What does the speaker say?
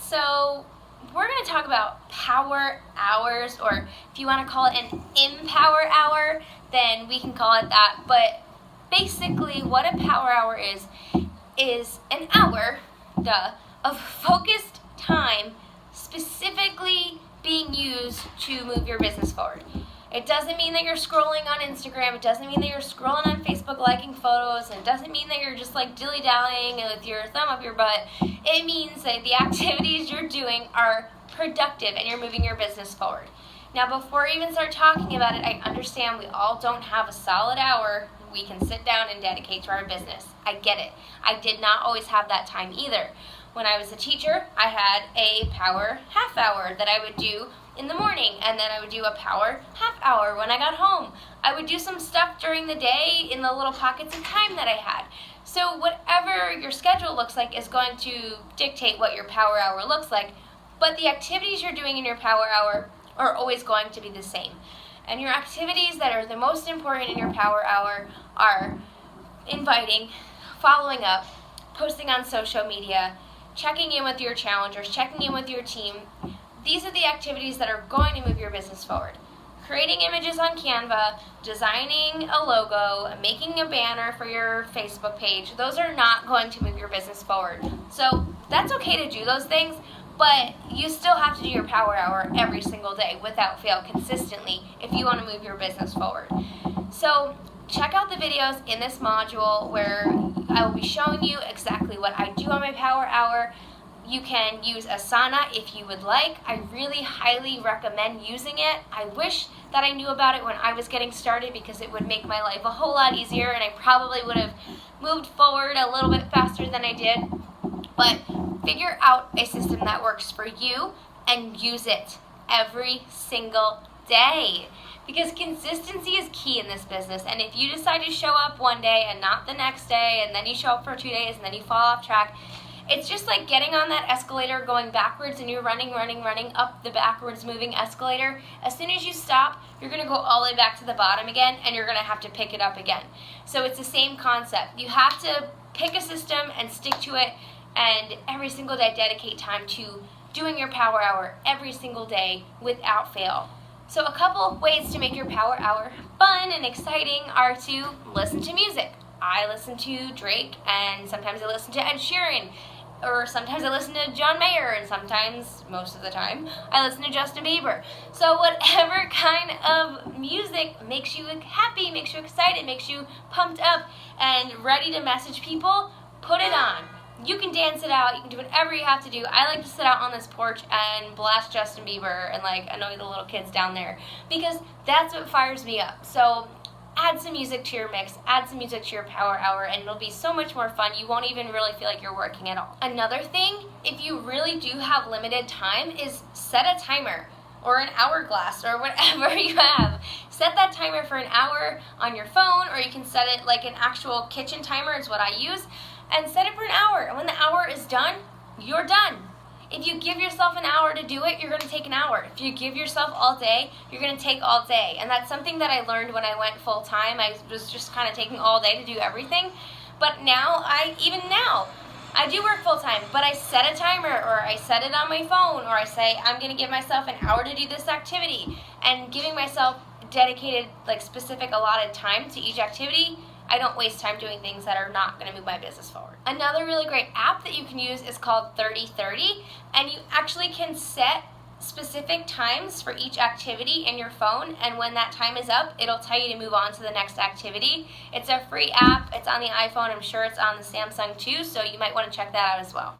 So we're going to talk about power hours, or if you want to call it an empower hour, then we can call it that. But basically what a power hour is an hour of focused time specifically being used to move your business forward. It doesn't mean that you're scrolling on Instagram. It doesn't mean that you're scrolling on Facebook liking photos. And it doesn't mean that you're just like dilly-dallying with your thumb up your butt. It means that the activities you're doing are productive and you're moving your business forward. Now, before I even start talking about it, I understand we all don't have a solid hour we can sit down and dedicate to our business. I get it. I did not always have that time either. When I was a teacher, I had a power half hour that I would do in the morning, and then I would do a power half hour when I got home. I would do some stuff during the day in the little pockets of time that I had. So whatever your schedule looks like is going to dictate what your power hour looks like, but the activities you're doing in your power hour are always going to be the same. And your activities that are the most important in your power hour are inviting, following up, posting on social media, checking in with your challengers, checking in with your team. These are the activities that are going to move your business forward. Creating images on Canva, designing a logo, making a banner for your Facebook page, those are not going to move your business forward. So that's okay to do those things, but you still have to do your power hour every single day without fail consistently if you want to move your business forward. So check out the videos in this module where I will be showing you exactly what I do on my power hour. You can use Asana if you would like. I really highly recommend using it. I wish that I knew about it when I was getting started because it would make my life a whole lot easier and I probably would have moved forward a little bit faster than I did. But figure out a system that works for you and use it every single day. Because consistency is key in this business, and if you decide to show up one day and not the next day, and then you show up for 2 days and then you fall off track, it's just like getting on that escalator going backwards and you're running up the backwards moving escalator. As soon as you stop, you're going to go all the way back to the bottom again and you're going to have to pick it up again. So it's the same concept. You have to pick a system and stick to it, and every single day dedicate time to doing your power hour every single day without fail. So a couple of ways to make your power hour fun and exciting are to listen to music. I listen to Drake, and sometimes I listen to Ed Sheeran, or sometimes I listen to John Mayer, and sometimes, most of the time, I listen to Justin Bieber. So whatever kind of music makes you happy, makes you excited, makes you pumped up and ready to message people, put it on. You can dance it out, you can do whatever you have to do. I like to sit out on this porch and blast Justin Bieber and like annoy the little kids down there because that's what fires me up. So add some music to your mix, add some music to your power hour, and it'll be so much more fun. You won't even really feel like you're working at all. Another thing, if you really do have limited time, is set a timer or an hourglass or whatever you have. Set that timer for an hour on your phone, or you can set it like an actual kitchen timer is what I use. And set it for an hour, and when the hour is done, you're done. If you give yourself an hour to do it, you're going to take an hour. If you give yourself all day, you're going to take all day. And that's something that I learned when I went full time. I was just kind of taking all day to do everything. But now, even now, I do work full time, but I set a timer, or I set it on my phone, or I say, I'm going to give myself an hour to do this activity. And giving myself dedicated, like specific allotted time to each activity, I don't waste time doing things that are not going to move my business forward. Another really great app that you can use is called 30/30, and you actually can set specific times for each activity in your phone, and when that time is up, it'll tell you to move on to the next activity. It's a free app. It's on the iPhone. I'm sure it's on the Samsung too, so you might want to check that out as well.